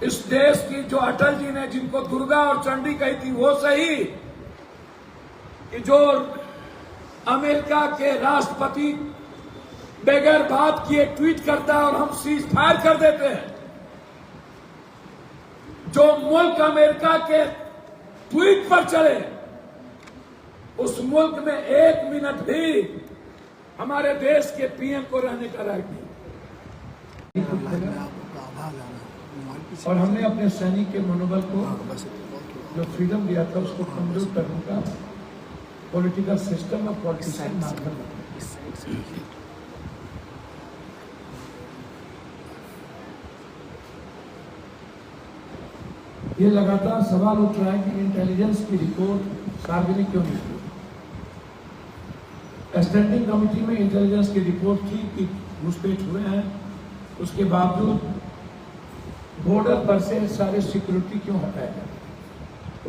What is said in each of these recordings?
इस देश की जो अटल जी ने जिनको दुर्गा और चंडी कही थी वो सही कि जो अमेरिका के राष्ट्रपति बगैर बात किए ट्वीट करता है और हम सीज फायर कर देते हैं। जो मुल्क अमेरिका के ट्वीट पर चले उस मुल्क में 1 मिनट भी हमारे देश के पीएम को रहने का राइट नहीं। और हमने अपने सैनिक के मनोबल को जो फ्रीडम दिया था उसको कमजोर करने का पॉलिटिकल सिस्टम और पॉलिटिशियन नाम ये लगातार सवाल उठ रहा है कि इंटेलिजेंस की रिपोर्ट सार्वजनिक क्यों नहीं हुई। स्टैंडिंग कमेटी में इंटेलिजेंस की रिपोर्ट थी कि घुसपैठ हुए हैं, उसके बावजूद बॉर्डर पर से सारे सिक्योरिटी क्यों हटाए गए?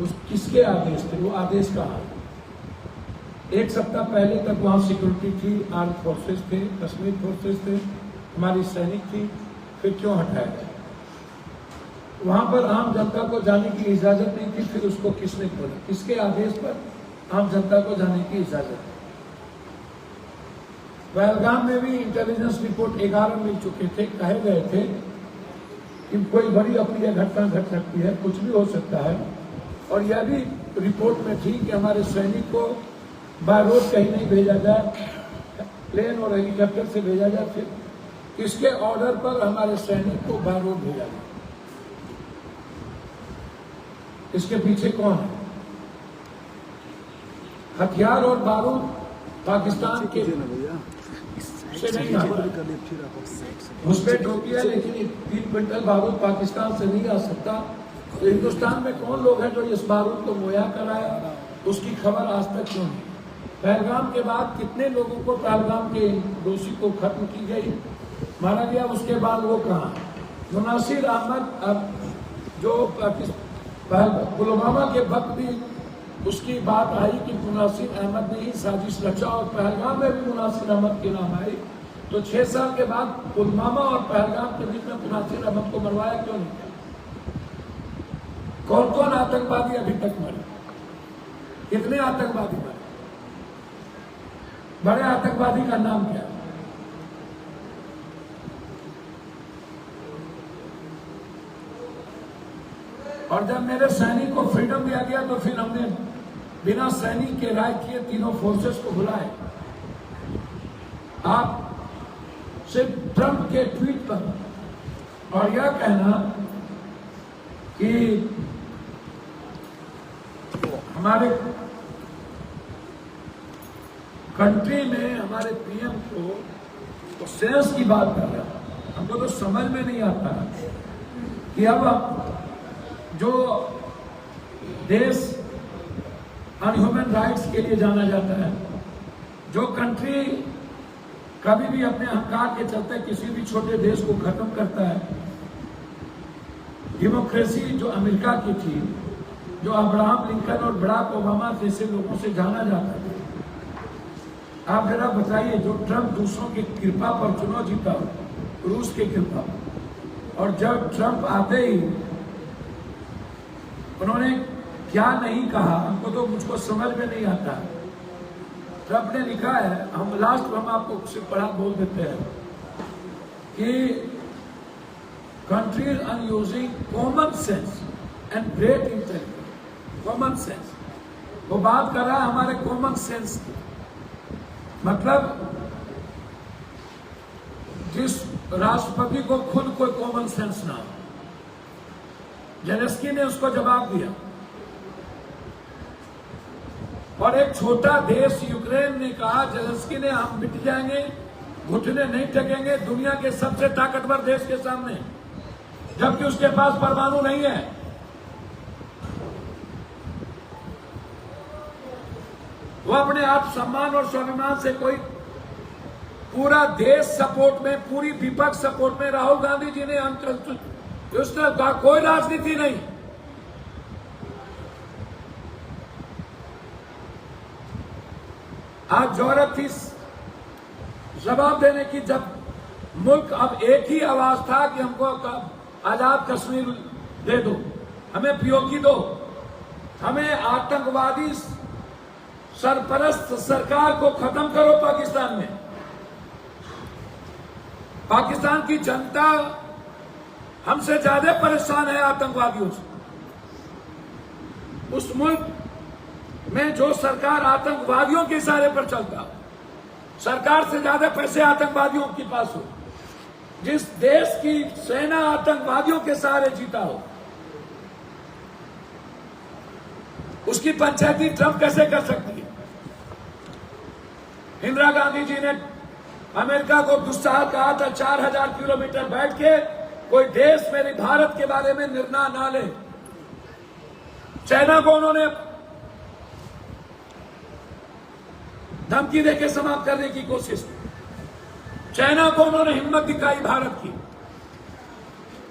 उस किसके आदेश थे? वो आदेश कहाँ? 1 सप्ताह पहले तक वहां सिक्योरिटी थी, आर्म फोर्सेस थे, कश्मीर फोर्सेस थे, हमारी सैनिक थी, फिर क्यों हटाया गया? वहां पर आम जनता को जाने की इजाजत नहीं थी, फिर उसको किसने खोला? किसके आदेश पर आम जनता को जाने की इजाजत? पहलगाम में भी इंटेलिजेंस रिपोर्ट 11 मिल चुके थे, कहे गए थे कि कोई बड़ी अप्रिय घटना घट सकती है, कुछ भी हो सकता है। और यह भी रिपोर्ट में थी कि हमारे सैनिक को बाय रोड कहीं नहीं भेजा जाए, प्लेन और हेलीकॉप्टर से भेजा जाए। फिर किसके ऑर्डर पर हमारे सैनिक को बाय रोड भेजा जाए? इसके पीछे कौन है? हथियार और बारूद पाकिस्तान के से नहीं आता। घुसपैठ होती है लेकिन 3 क्विंटल बारूद पाकिस्तान से नहीं आ सकता। तो हिंदुस्तान में कौन लोग हैं जो इस बारूद को मुहैया कराया? उसकी खबर आज तक क्यों नहीं? पहलगाम के बाद कितने लोगों को पहलगाम के दोषी को खत्म की गई, मारा गया, उसके बाद वो कहाँ? मुनासिर अहमद अब जो पुलवामा के वक्त भी उसकी बात आई कि मुनासिर अहमद ने ही साजिश रचा और पहलगाम में भी मुनासिर अहमद के नाम आई। तो 6 साल के बाद पुलवामा और पहलगाम के बीच में मुनासिर अहमद को मरवाया क्यों नहीं? कौन कौन आतंकवादी अभी तक मरे? कितने आतंकवादी मरे? बड़े आतंकवादी का नाम क्या? और जब मेरे सैनिक को फ्रीडम दिया गया तो फिर हमने बिना सैनिक के राय किए तीनों फोर्सेस को बुलाए। आप सिर्फ ट्रंप के ट्वीट पर और यह कहना कि हमारे कंट्री में हमारे पीएम को तो सेंस की बात कर रहे हैं, हमको तो समझ में नहीं आता कि अब जो देश अनह्यूमन राइट्स के लिए जाना जाता है, जो कंट्री कभी भी अपने अहंकार के चलते किसी भी छोटे देश को खत्म करता है, डेमोक्रेसी जो अमेरिका की थी, जो अब्राहम लिंकन और बराक ओबामा जैसे लोगों से जाना जाता है। आप जरा बताइए, जो ट्रंप दूसरों की कृपा पर चुनाव जीता, रूस की कृपा, और जब ट्रंप आते ही उन्होंने क्या नहीं कहा, हमको तो मुझको समझ में नहीं आता। ट्रंप ने लिखा है, हम लास्ट हम आपको सिर्फ पढ़ा बोल देते हैं कि countries are using common sense and great intelligence. Common sense, वो बात कर रहा है हमारे कॉमन सेंस की। मतलब जिस राष्ट्रपति को खुद कोई कॉमन सेंस ना हो, जेलेंस्की ने उसको जवाब दिया। और एक छोटा देश यूक्रेन ने कहा जेलेंस्की ने, हम मिट जाएंगे, घुटने नहीं टेकेंगे दुनिया के सबसे ताकतवर देश के सामने, जबकि उसके पास परमाणु नहीं है। वो अपने आप सम्मान और स्वाभिमान से कोई पूरा देश सपोर्ट में, पूरी विपक्ष सपोर्ट में, राहुल गांधी जी ने उसने कहा कोई राजनीति नहीं। आज जरूरत थी जवाब देने की, जब मुल्क अब एक ही आवाज था कि हमको आजाद कश्मीर दे दो, हमें पीओके दो, हमें आतंकवादी सरपरस्त सरकार को खत्म करो पाकिस्तान में। पाकिस्तान की जनता हमसे ज्यादा परेशान है आतंकवादियों से। उस मुल्क में जो सरकार आतंकवादियों के इशारे पर चलता हो, सरकार से ज्यादा पैसे आतंकवादियों के पास हो, जिस देश की सेना आतंकवादियों के सहारे जीता हो, उसकी पंचायती ट्रम्प कैसे कर सकती है? इंदिरा गांधी जी ने अमेरिका को दुस्साह कहा था 4000 किलोमीटर बैठ के कोई देश मेरे भारत के बारे में निर्णय ना ले। चाइना को उन्होंने धमकी देके समाप्त करने की कोशिश की। चाइना को उन्होंने हिम्मत दिखाई भारत की।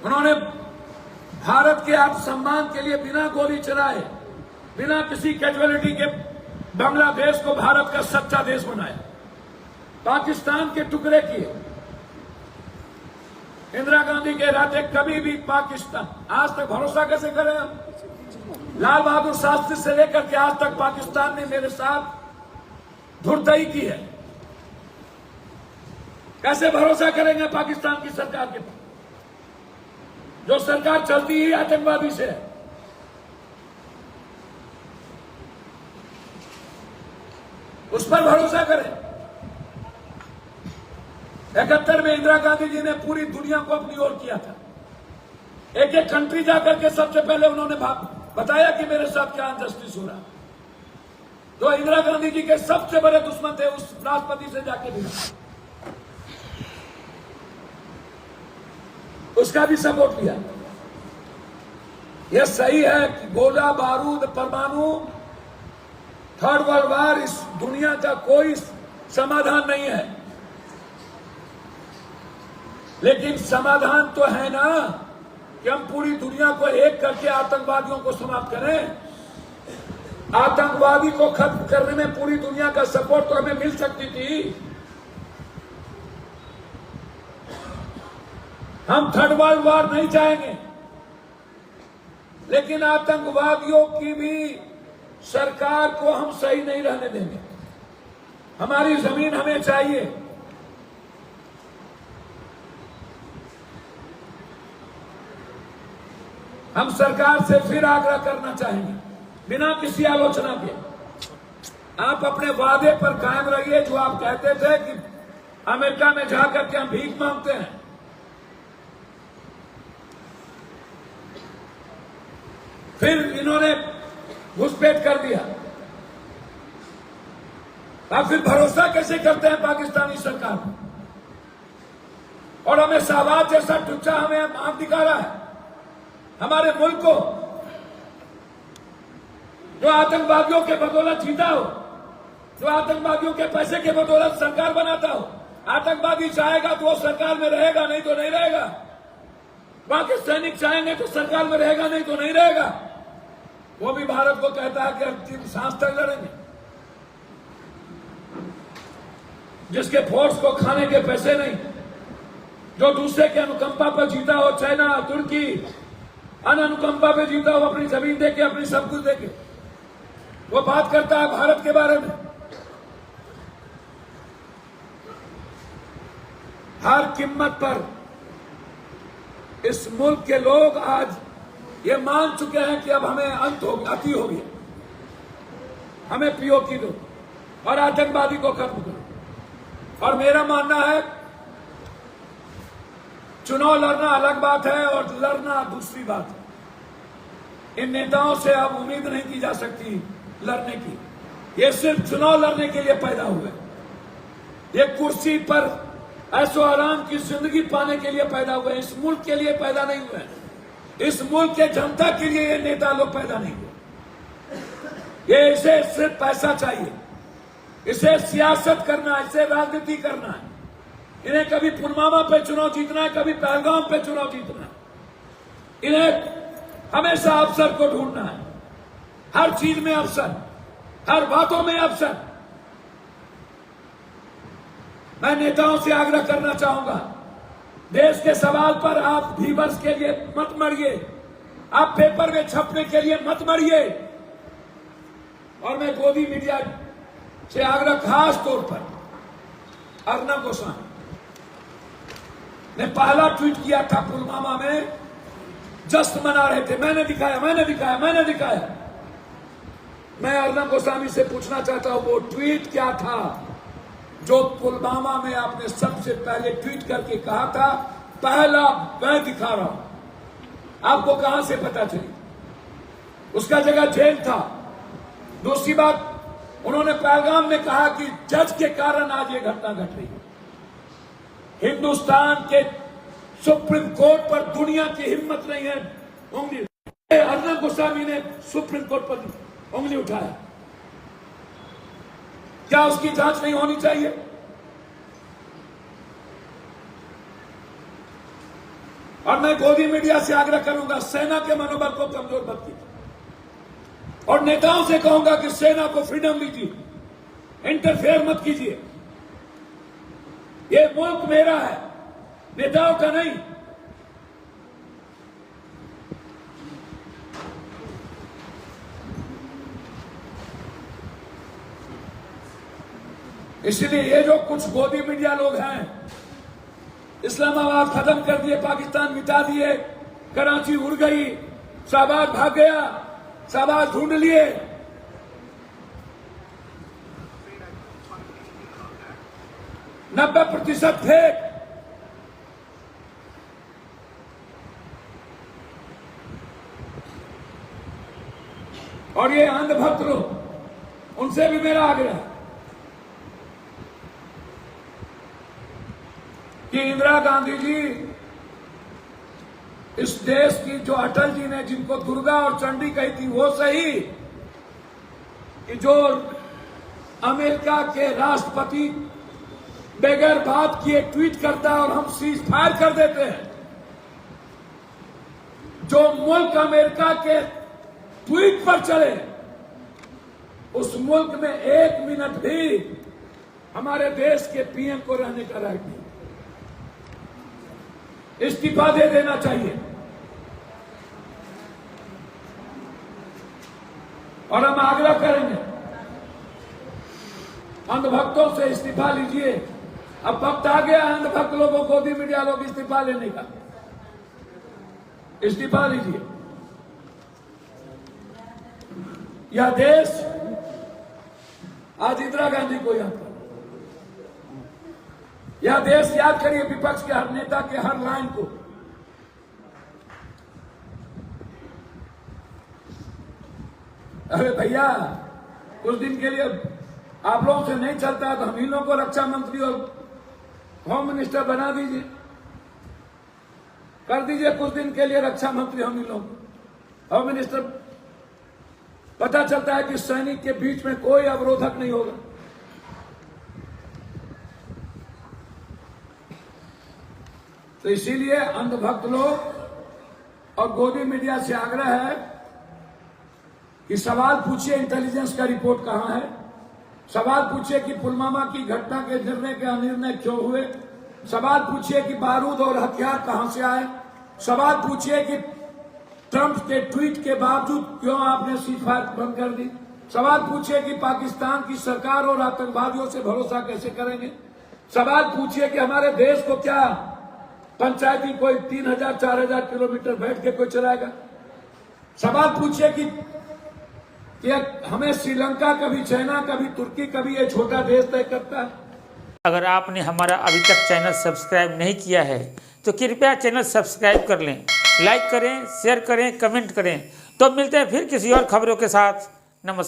उन्होंने भारत के आत्मसम्मान के लिए बिना गोली चलाए, बिना किसी कैजुअलिटी के बांग्लादेश को भारत का सच्चा देश बनाया, पाकिस्तान के टुकड़े किए। इंदिरा गांधी के राज्य कभी भी पाकिस्तान, आज तक भरोसा कैसे करें हम? लाल बहादुर शास्त्री से लेकर के आज तक पाकिस्तान ने मेरे साथ धुरतई की है। कैसे भरोसा करेंगे पाकिस्तान की सरकार के पास, जो सरकार चलती ही आतंकवादी से है? उस पर भरोसा करें। 71 में इंदिरा गांधी जी ने पूरी दुनिया को अपनी ओर किया था। एक एक कंट्री जाकर के सबसे पहले उन्होंने बताया कि मेरे साथ क्या अनजस्टिस हो रहा। जो इंदिरा गांधी जी के सबसे बड़े दुश्मन थे, उस राष्ट्रपति से जाके मिला, उसका भी सपोर्ट किया। यह सही है कि गोला बारूद परमाणु थर्ड वर्ल्ड वार इस दुनिया का कोई समाधान नहीं है, लेकिन समाधान तो है ना कि हम पूरी दुनिया को एक करके आतंकवादियों को समाप्त करें। आतंकवादी को खत्म करने में पूरी दुनिया का सपोर्ट तो हमें मिल सकती थी। हम थर्ड वर्ल्ड वार नहीं चाहेंगे, लेकिन आतंकवादियों की भी सरकार को हम सही नहीं रहने देंगे। हमारी जमीन हमें चाहिए। हम सरकार से फिर आग्रह करना चाहेंगे, बिना किसी आलोचना के, आप अपने वादे पर कायम रहिए। जो आप कहते थे कि अमेरिका में जाकर के हम भीख मांगते हैं, फिर इन्होंने घुसपैठ कर दिया। आप फिर भरोसा कैसे करते हैं पाकिस्तानी सरकार को? और हमें शहबाज जैसा टुच्चा हमें आंख दिखा रहा है हमारे मुल्क को, जो आतंकवादियों के बदौलत जीता हो, जो आतंकवादियों के पैसे के बदौलत सरकार बनाता हो। आतंकवादी चाहेगा तो वो सरकार में रहेगा, नहीं तो नहीं रहेगा। वहां के सैनिक चाहेंगे तो सरकार में रहेगा, नहीं तो नहीं रहेगा। वो भी भारत को कहता है कि अंतिम सांस तक लड़ेंगे। जिसके फोर्स को खाने के पैसे नहीं, जो दूसरे के अनुकंपा पर जीता हो, चाइना, तुर्की, अनुकंपा पे जीता हो, अपनी जमीन देके, अपनी सब कुछ देके, वो बात करता है भारत के बारे में। हर कीमत पर इस मुल्क के लोग आज ये मान चुके हैं कि अब हमें अंत हो गया, अति हो गया। हमें पीओके दो और आतंकवादी को खत्म करो। और मेरा मानना है चुनाव लड़ना अलग बात है और लड़ना दूसरी बात है। इन नेताओं से अब उम्मीद नहीं की जा सकती लड़ने की। ये सिर्फ चुनाव लड़ने के लिए पैदा हुए, ये कुर्सी पर ऐसो आराम की जिंदगी पाने के लिए पैदा हुए, इस मुल्क के लिए पैदा नहीं हुए। इस मुल्क के जनता के लिए ये नेता लोग पैदा नहीं हुए। ये इसे सिर्फ पैसा चाहिए, इसे सियासत करना, इसे राजनीति करना है। इन्हें कभी पुलवामा पे चुनाव जीतना है, कभी पहलगाम पे चुनाव जीतना है। इन्हें हमेशा अवसर को ढूंढना है, हर चीज में अवसर, हर बातों में अवसर। मैं नेताओं से आग्रह करना चाहूंगा, देश के सवाल पर आप व्यूअर्स के लिए मत मरिए, आप पेपर में छपने के लिए मत मरिए। और मैं गोदी मीडिया से आग्रह खास तौर पर अर्नब गोस्वामी ने पहला ट्वीट किया था पुलवामा में, जश्न मना रहे थे, मैंने दिखाया। मैं अर्नब गोस्वामी से पूछना चाहता हूं वो ट्वीट क्या था जो पुलवामा में आपने सबसे पहले ट्वीट करके कहा था पहला मैं दिखा रहा हूं। आपको कहां से पता चली? उसका जगह जेल था। दूसरी बात, उन्होंने पैगाम में कहा कि जज के कारण आज ये घटना घट रही है। हिंदुस्तान के सुप्रीम कोर्ट पर दुनिया की हिम्मत नहीं है उंगली। अर्नब गोस्वामी ने सुप्रीम कोर्ट पर उंगली उठाया। क्या उसकी जांच नहीं होनी चाहिए? और मैं गोदी मीडिया से आग्रह करूंगा, सेना के मनोबल को कमजोर मत कीजिए और नेताओं से कहूंगा कि सेना को फ्रीडम दीजिए, इंटरफेयर मत कीजिए। ये मुल्क मेरा है, नेताओं का नहीं। इसलिए ये जो कुछ गोदी मीडिया लोग हैं, इस्लामाबाद खत्म कर दिए, पाकिस्तान मिटा दिए, कराची उड़ गई, शाहबाज भाग गया, शाहबाज ढूंढ लिए। 90% फेक। और ये अंधभक्त लोग, उनसे भी मेरा आग्रह है कि इंदिरा गांधी जी इस देश की, जो अटल जी ने जिनको दुर्गा और चंडी कही थी वो सही, कि जो अमेरिका के राष्ट्रपति बगैर बात किए ट्वीट करता है और हम सीज फायर कर देते हैं। जो मुल्क अमेरिका के ट्वीट पर चले, उस मुल्क में 1 मिनट भी हमारे देश के पीएम को रहने का राइट नहीं। इस्तीफा दे देना चाहिए। और हम आग्रह करेंगे अंधभक्तों से, इस्तीफा लीजिए। अब वक्त आ गया अंधभक्त लोगों, गोदी मीडिया लोग इस्तीफा लेने का। इस्तीफा लीजिए। यह देश आज इंदिरा गांधी को याद कर, यह देश याद करिए विपक्ष के हर नेता के हर लाइन को। अरे भैया, कुछ दिन के लिए आप लोगों से नहीं चलता है तो हम इन लोगों को रक्षा मंत्री और होम मिनिस्टर बना दीजिए, कर दीजिए कुछ दिन के लिए रक्षा मंत्री हम इन लोग होम मिनिस्टर। पता चलता है कि सैनिक के बीच में कोई अवरोधक नहीं होगा। तो इसीलिए अंधभक्त लोग और गोदी मीडिया से आग्रह है कि सवाल पूछिए इंटेलिजेंस का रिपोर्ट कहां है, सवाल पूछिए कि पुलवामा की घटना के निर्णय के अनिर्णय क्यों हुए, सवाल पूछिए कि बारूद और हथियार कहां से आए, सवाल पूछिए कि ट्रंप के ट्वीट के बावजूद क्यों आपने सीजफायर बंद कर दी, सवाल पूछिए कि पाकिस्तान की सरकार और आतंकवादियों से भरोसा कैसे करेंगे, सवाल पूछिए कि हमारे देश को क्या पंचायती कोई 3000-4000 किलोमीटर बैठ के कोई चलाएगा, सवाल पूछिए कि हमें श्रीलंका, कभी चाइना, कभी तुर्की, कभी ये छोटा देश तय करता है। अगर आपने हमारा अभी तक चैनल सब्सक्राइब नहीं किया है तो कृपया चैनल सब्सक्राइब कर लें, लाइक करें, शेयर करें, कमेंट करें। तो मिलते हैं फिर किसी और खबरों के साथ। नमस्कार।